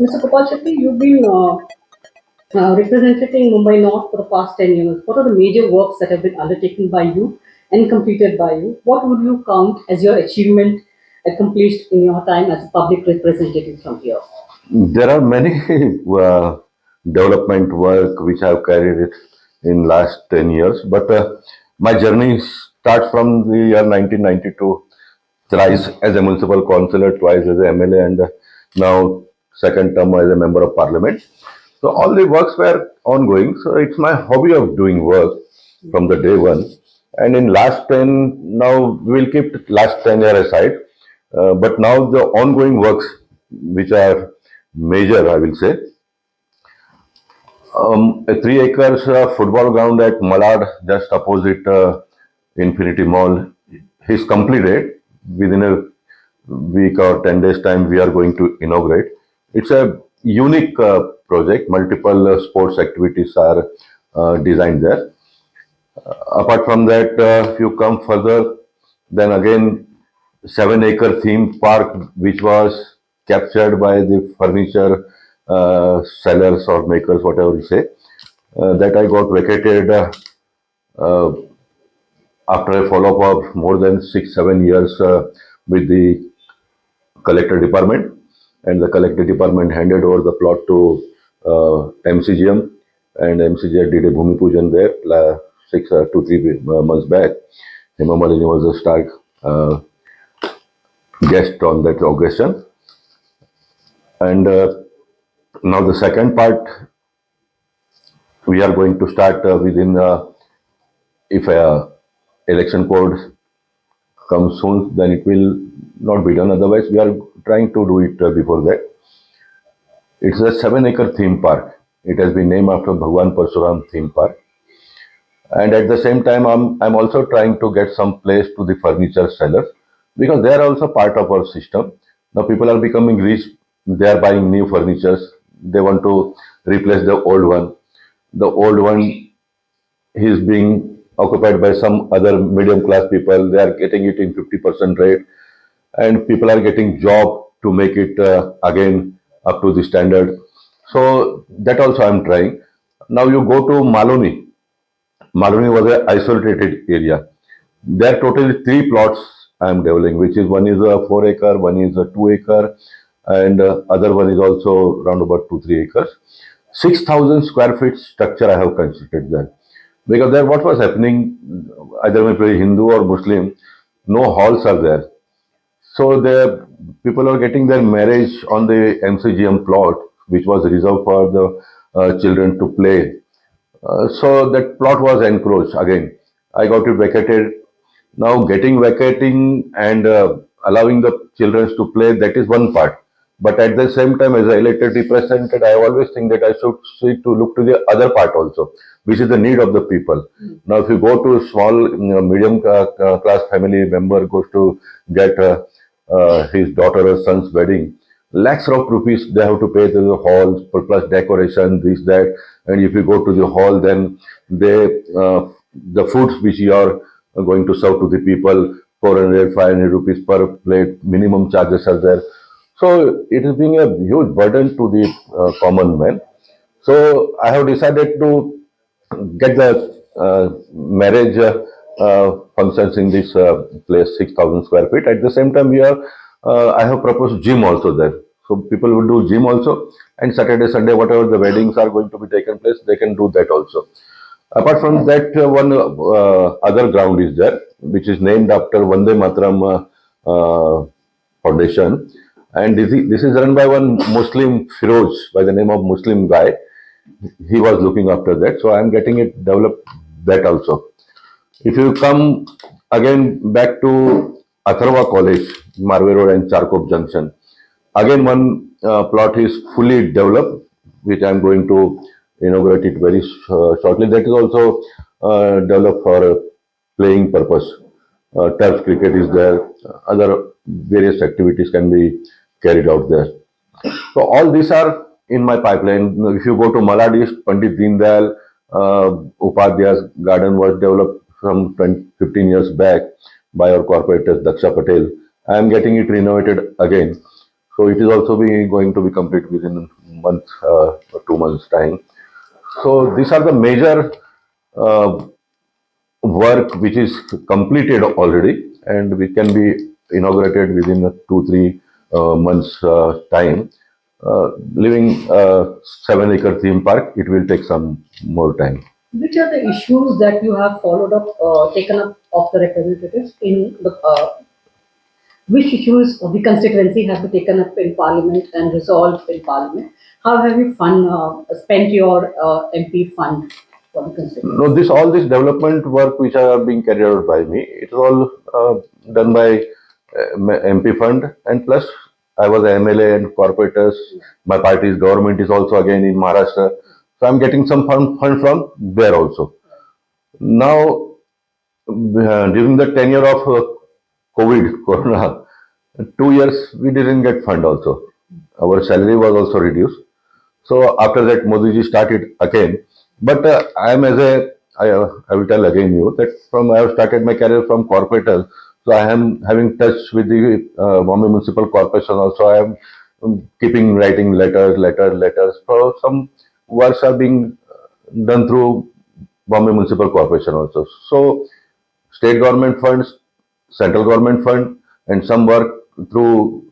Mr. Gopal Shetty, you've been representing Mumbai North for the past 10 years. What are the major works that have been undertaken by you and completed by you? What would you count as your achievement accomplished in your time as a public representative from here? There are many development work which I have carried it in last 10 years, but my journey starts from the year 1992, thrice as a municipal councillor, twice as a MLA, and now second term as a member of parliament. So all the works were ongoing. So it's my hobby of doing work from the day one. And in last 10, now we will keep last 10 year aside. But now the ongoing works, which are major, I will say, a 3 acres football ground at Malad, just opposite Infinity Mall, is completed. Within a week or 10 days time, we are going to inaugurate. It's a unique project. Multiple sports activities are designed there. Apart from that, if you come further, then again 7 acre theme park, which was captured by the furniture sellers or makers, whatever you say, that I got vacated uh, after a follow-up of more than 6-7 years with the collector department, and the collector department handed over the plot to MCGM, and MCGM did a Bhumi Pujan there 2-3 months back. Hema Malini was a star uh, guest on that occasion. And now the second part, we are going to start within, if election code comes soon, then it will not be done. Otherwise, we are trying to do it before that. It's a 7 acre theme park. It has been named after Bhagwan Parsuram theme park. And at the same time, I'm also trying to get some place to the furniture sellers, because they are also part of our system. Now people are becoming rich, they are buying new furnitures, they want to replace the old one. The old one is being occupied by some other medium class people, they are getting it in 50% rate, and people are getting job to make it again up to the standard. So that also I'm trying. Now you go to Maloni was an isolated area. There are totally three plots I am developing, which is one is a 4 acre, one is a 2 acre, and other one is also around about 2-3 acres. 6,000 square feet structure I have constructed there, because there what was happening, either maybe Hindu or Muslim, no halls are there. So the people are getting their marriage on the MCGM plot, which was reserved for the children to play. So that plot was encroached again. I got it vacated. Now getting vacating and allowing the children to play, that is one part. But at the same time, as I elected represented, I always think that I should see to look to the other part also, which is the need of the people. Now, if you go to small, medium class family member goes to get his daughter or son's wedding, lakhs of rupees they have to pay to the hall plus decoration, this that. And if you go to the hall, then they the foods which you are going to serve to the people, 400-500 rupees per plate minimum charges are there. So it is being a huge burden to the common man. So I have decided to get the marriage functions in this place, 6,000 square feet. At the same time, I have proposed gym also there. So people will do gym also, and Saturday, Sunday, whatever the weddings are going to be taken place, they can do that also. Apart from that, one other ground is there, which is named after Vande Mataram Foundation, and this is run by one Muslim Firoz by the name of Muslim guy. He was looking after that, so I am getting it developed that also. If you come again back to Atharva College, Marve Road and Charkop Junction, again one plot is fully developed, which I am going to inaugurate it very shortly. That is also developed for playing purpose. Turf cricket is there. Other various activities can be carried out there. So all these are in my pipeline. If you go to Malad East, Pandit Deendayal Upadhyay's garden was developed from 15 years back by our corporator Daksha Patel. I am getting it renovated again. So it is also going to be complete within a month or 2 months time. So these are the major uh, work which is completed already, and we can be inaugurated within a 2 3 months time. Living 7 acre theme park, it will take some more time. Which are the issues that you have followed up, taken up of the representatives in the which issues of the constituency have been taken up in Parliament and resolved in Parliament? How have you spent your MP fund for the constituency? No, this all this development work which are being carried out by me, it is all done by MP fund, and plus I was a MLA and corporators. My party's government is also again in Maharashtra, so I'm getting some fund from there also. Now, during the tenure of COVID, Corona, 2 years we didn't get fund also. Our salary was also reduced. So after that, Modi ji started again. But I am I will tell again you that from I have started my career from corporators. So I am having touch with the Bombay Municipal Corporation also. I am keeping writing letters. So some works are being done through Bombay Municipal Corporation also. So state government funds, central government fund, and some work through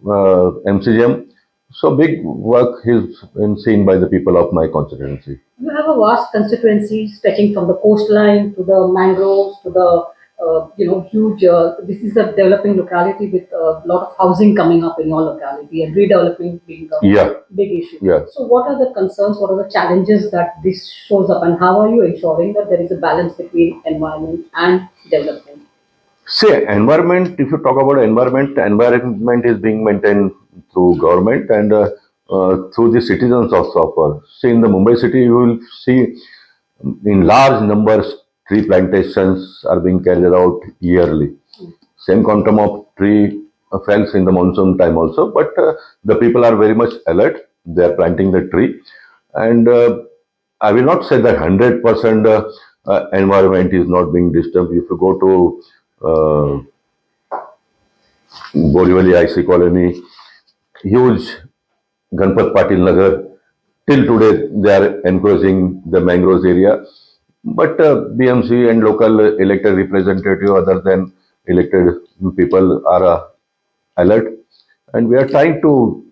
MCGM. So big work is been seen by the people of my constituency. You have a vast constituency stretching from the coastline to the mangroves to the huge. This is a developing locality with a lot of housing coming up in your locality and redeveloping being a Yeah, big issue. yeah. So, what are the concerns? What are the challenges that this shows up, and how are you ensuring that there is a balance between environment and development? Say environment. If you talk about environment is being maintained through government and through the citizens also. See in the Mumbai city, you will see in large numbers tree plantations are being carried out yearly. Same quantum of tree fells in the monsoon time also, but the people are very much alert. They are planting the tree, and I will not say that 100% environment is not being disturbed. If you go to Borivali IC colony, huge Ganpat Patil Nagar, till today they are encroaching the mangroves area. But BMC and local elected representative, other than elected people, are alert, and we are trying to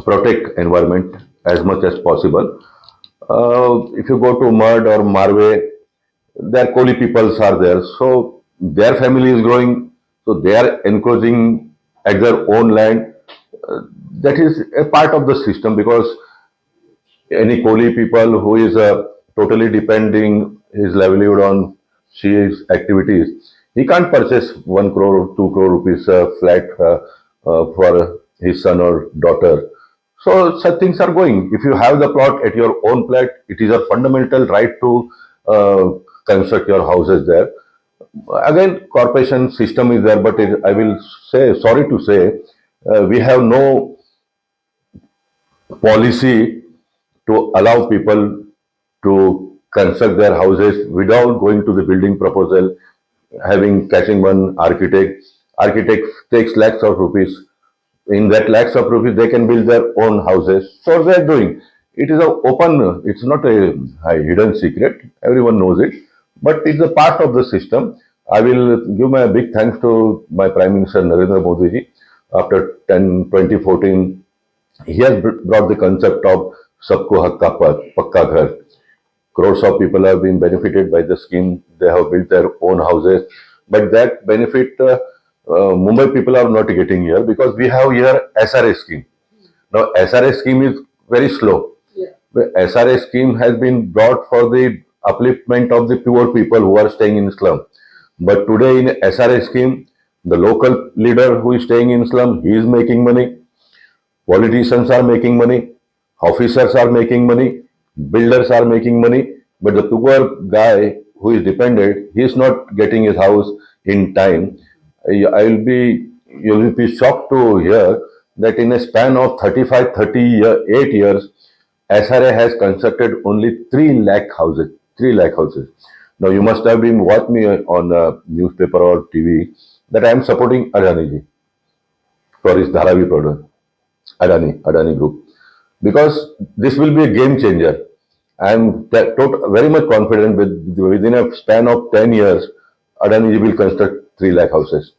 protect environment as much as possible. If you go to Mud or Marway, their Koli peoples are there, so their family is growing, so they are encroaching at their own land. That is a part of the system because any Koli people who is totally depending his livelihood on she's activities, he can't purchase 1 crore, 2 crore rupees flat for his son or daughter. So such things are going. If you have the plot at your own plot, it is a fundamental right to uh, construct your houses there. Again, corporation system is there, but I will say, sorry to say, we have no policy to allow people to construct their houses without going to the building proposal, having catching one architect. Architect takes lakhs of rupees. In that lakhs of rupees, they can build their own houses. So they are doing. It is a open. It's not a hidden secret. Everyone knows it, but it's a part of the system. I will give my big thanks to my Prime Minister Narendra Modi ji. After 2014, he has brought the concept of Sabko Hak Ka Pakka Ghar. Crores of people have been benefited by the scheme. They have built their own houses, but that benefit Mumbai people are not getting here because we have here SRA scheme. Now SRA scheme is very slow. Yeah. The SRA scheme has been brought for the upliftment of the poor people who are staying in slum. But today in SRA scheme, the local leader who is staying in slum, he is making money. Politicians are making money, officers are making money, builders are making money, but the poor guy who is dependent, he is not getting his house in time. I will be, you will be shocked to hear that in a span of 35, 38 years, SRA has constructed only 3 lakh houses. 3 lakh houses. Now you must have been watching me on newspaper or TV that I am supporting Adani ji for his Dharavi product. Adani Group, because this will be a game changer. I'm very much confident within a span of 10 years, Adani will construct 3 lakh houses.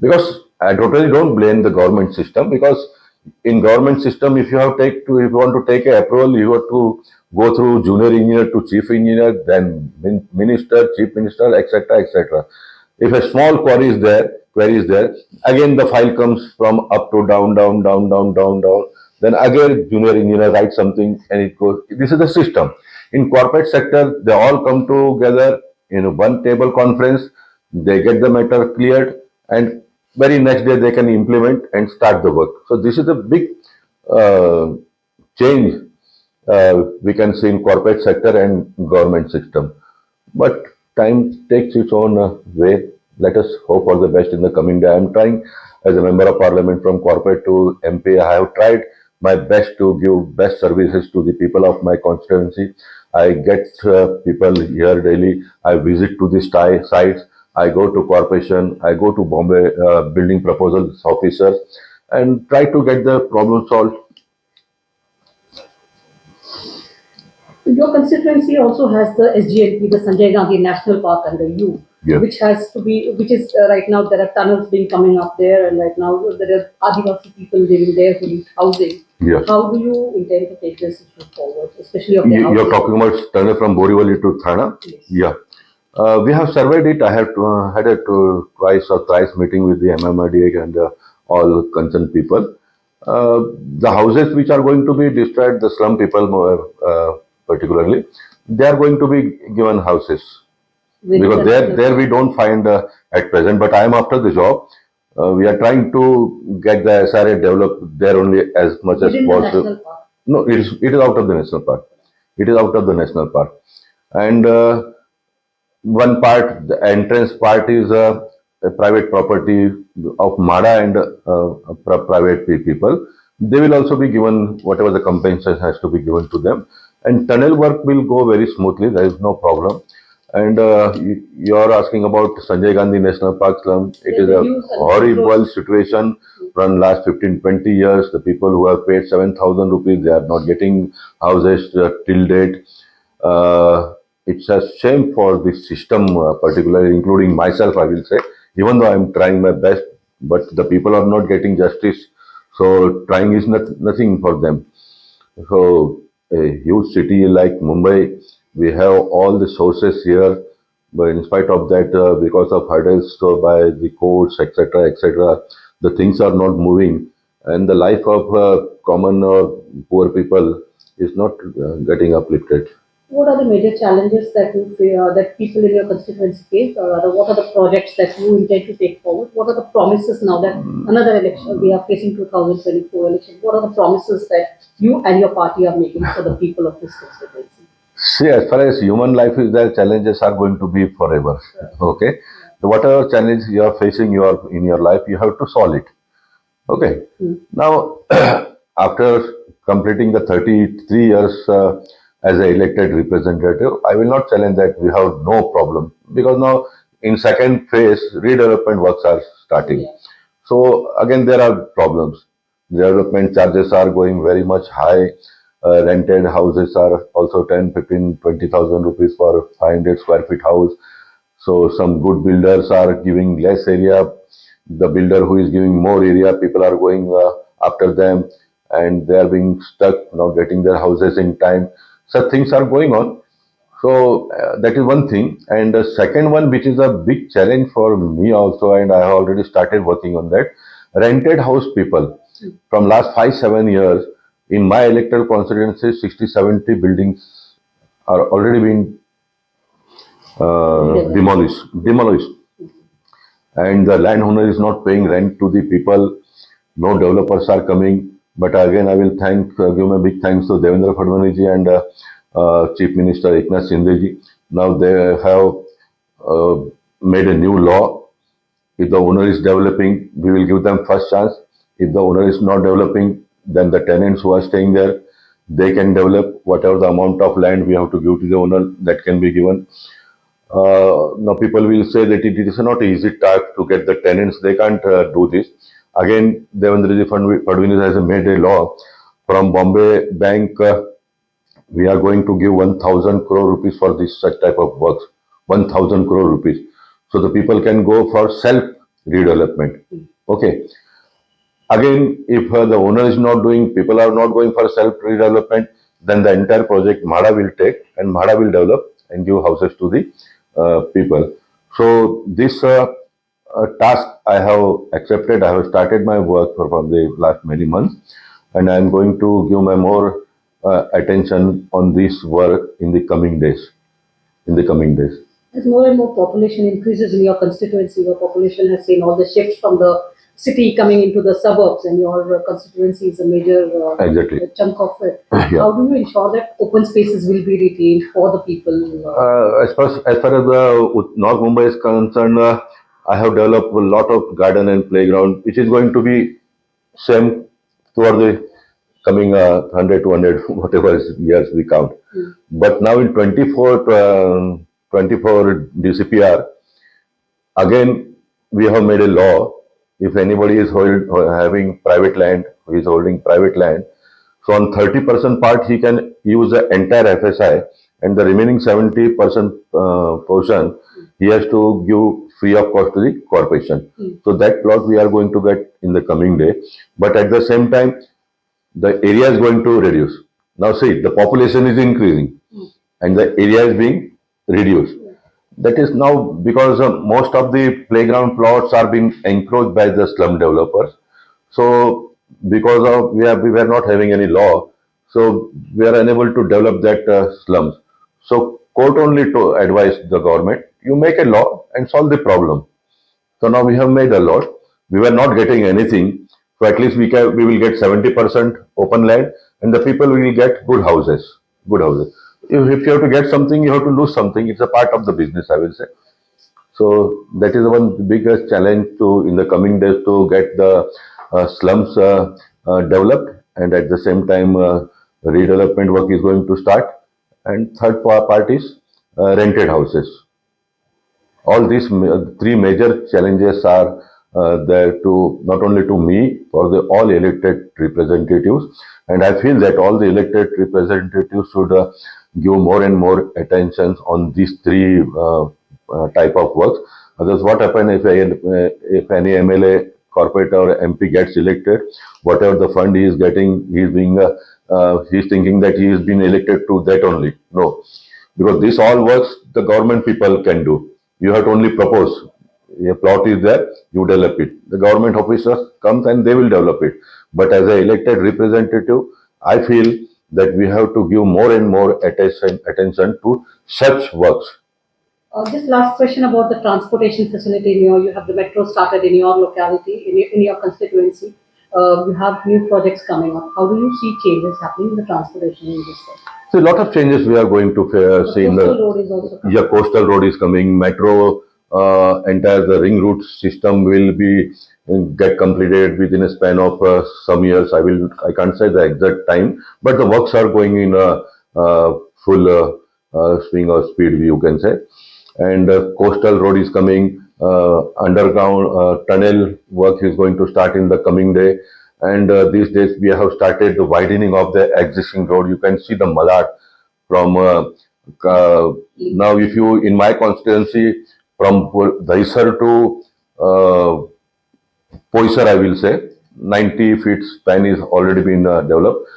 Because I totally don't blame the government system, because in government system, if you want to take a approval, you have to go through junior engineer to chief engineer, then minister, chief minister, etc., etc. If a small query is there, again the file comes from up to down, down, down, down, down, down. Then again junior engineer writes something and it goes. This is the system. In corporate sector, they all come together in one table conference. They get the matter cleared, and very next day they can implement and start the work. So this is a big uh, change we can see in corporate sector and government system. But time takes its own way. Let us hope for the best in the coming day. I am trying as a member of parliament from corporate to MP. I have tried my best to give best services to the people of my constituency. I get people here daily. I visit to the sites. I go to corporation. I go to Bombay building proposals officers and try to get the problem solved. Your constituency also has the SGNP, the Sanjay Gandhi National Park under you, Yeah. which is right now there are tunnels being coming up there, and right now there are Adivasi people living there who need housing. Yeah. How do you intend to take this issue forward, especially of the You're housing? talking about tunnel from Borivali to Thana? Yes. Yeah. We have surveyed it. I have had a twice or thrice meeting with the MMRDA and all concerned people. The houses which are going to be destroyed, the slum people particularly, they are going to be given houses, Within because the there we don't find at present. But I am after the job. We are trying to get the SRA developed there only as much as within the possible. national park. No, it is out of the national park. It is out of the national park, and one part, the entrance part, is a private property of MADA and private people. They will also be given whatever the compensation has to be given to them, and tunnel work will go very smoothly. There is no problem. And you are asking about Sanjay Gandhi National Park slum. It They is a reduce and horrible close. situation from last 15, 20 years. The people who have paid 7,000 rupees, they are not getting houses till date. Uh, it's a shame for the system, particularly including myself, I will say, even though I'm trying my best, but the people are not getting justice. So trying is nothing for them. So a huge city like Mumbai, we have all the sources here, but in spite of that, because of hurdles by the courts, etc., etc., the things are not moving, and the life of common or poor people is not getting uplifted. What are the major challenges that you fear, that people in your constituency face, or rather, what are the projects that you intend to take forward? What are the promises now that another election we are facing 2024 election? What are the promises that you and your party are making for the people of this constituency? See, as far as human life is there, challenges are going to be forever. Okay, so whatever challenge you are facing in your life, you have to solve it. Okay. Now, after completing the 33 years as an elected representative, I will not challenge that we have no problem, because now in second phase, redevelopment works are starting. Yeah. So again, there are problems. Development charges are going very much high. Rented houses are also 10, 15, 20,000 rupees for 500 square feet house. So some good builders are giving less area. The builder who is giving more area, people are going after them, and they are being stuck, not getting their houses in time. So things are going on. So that is one thing. And the second one, which is a big challenge for me also, and I have already started working on that, rented house people. From last 5, 7 years, in my electoral constituency, 60, 70 buildings are already being demolished, and the landowner is not paying rent to the people. No developers are coming. But again, I will give my big thanks to Devendra Fadnavis ji and Chief Minister Eknath Shinde ji. Now they have uh, made a new law. If the owner is developing, we will give them first chance. If the owner is not developing, then the tenants who are staying there, they can develop whatever the amount of land we have to give to the owner, that can be given. Now people will say that it is not easy task to get the tenants. They can't do this. Again, Devendra Fadnavis has made a law from Bombay Bank. We are going to give 1,000 crore rupees for this such type of works. 1,000 crore rupees. So the people can go for self redevelopment. Okay. Again, if the owner is not doing, people are not going for self redevelopment, then the entire project MHADA will take and MHADA will develop and give houses to the people. So this task I have accepted. I have started my work from the last many months, and I am going to give my more attention on this work in the coming days. In the coming days. As more and more population increases in your constituency, your population has seen all the shifts from the city coming into the suburbs, and your constituency is a major Exactly. chunk of it. Yeah. How do you ensure that open spaces will be retained for the people? As far as the North Mumbai is concerned, I have developed a lot of garden and playground, which is going to be same toward the coming 100, 200, whatever years we count. But now in 24 DCPR, again, we have made a law. If anybody is having private land, who is holding private land, so on 30% part, he can use the entire FSI, and the remaining 70% portion, he has to give free of cost to the corporation. So that plot we are going to get in the coming day. But at the same time, the area is going to reduce. Now see, the population is increasing and the area is being reduced. That is now because most of the playground plots are being encroached by the slum developers. So because of we were not having any law, so we are unable to develop that slums. So court only to advise the government, you make a law and solve the problem. So now we have made a lot. We were not getting anything. So at least we will get 70% open land and the people will get good houses. Good houses. If you have to get something, you have to lose something. It's a part of the business, I will say. So that is one biggest challenge to in the coming days to get the slums developed, and at the same time redevelopment work is going to start. And third part is rented houses. All these three major challenges are there to not only to me for the all elected representatives, and I feel that all the elected representatives should give more and more attention on these three type of works. Others, what happen if any MLA, corporate or MP gets elected, whatever the fund he is getting, he is being he's thinking that he has been elected to that only. No, because this all works the government people can do. You have to only propose. A plot is there, you develop it. The government officers comes and they will develop it. But as an elected representative, I feel that we have to give more and more attention to such works. Just last question about the transportation facility. You have the metro started in your locality, in your constituency. You have new projects coming up. How do you see changes happening in the transportation in this sector? So a lot of changes we are going to see in the Coastal road is also coming. yeah, coastal road is coming. Metro entire the ring route system will be get completed within a span of some years. I can't say the exact time, but the works are going in a full swing or speed, you can say. And coastal road is coming. Underground tunnel work is going to start in the coming day. And these days we have started the widening of the existing road. You can see the Malad from now. If you in my constituency from Daisar to Poisar, I will say 90 feet span is already been developed.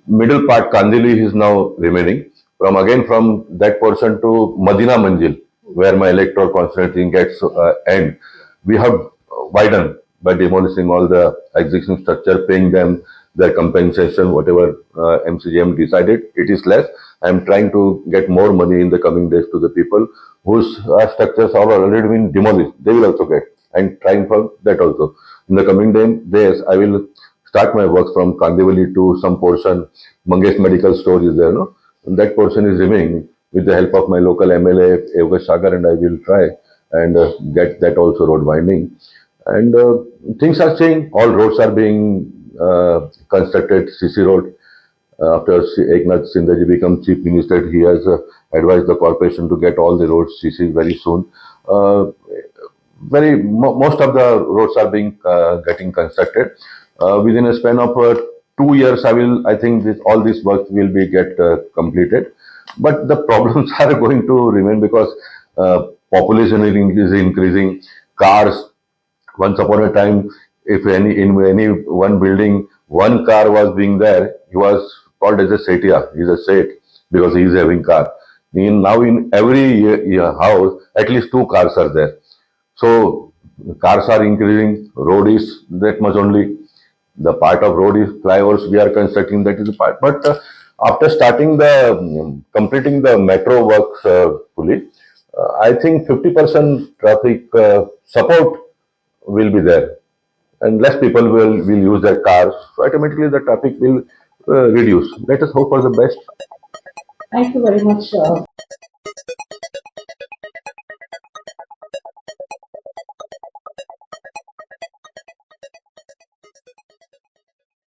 Middle part Kandili is now remaining. From that portion to Madina Manjil, where my electoral constituency gets end, we have widened by demolishing all the existing structure, paying them their compensation, whatever MCGM decided. It is less. I am trying to get more money in the coming days to the people whose structures have already been demolished. They will also get, and trying for that also. In the coming days, I will start my work from Kandivali to some portion. Mangesh Medical Store is there, no? And that portion is remaining with the help of my local MLA, Yogesh Sagar, and I will try and get that also road winding. And things are changing. All roads are being constructed. CC Road. After Eknath Sindeji become Chief Minister, he has advised the corporation to get all the roads CC very soon. most of the roads are being getting constructed within a span of 2 years. I think all these works will be get completed, but the problems are going to remain because population is increasing. Cars, once upon a time, if any in any one building one car was being there, he was called as a setia. He's a set because he is having car. Now in every house, at least two cars are there. So cars are increasing, road is that much only. The part of road is flyovers we are constructing, that is the part. But after starting the completing the metro works fully, I think 50% traffic support will be there, and less people will use their cars. So automatically the traffic will reduce. Let us hope for the best. Thank you very much.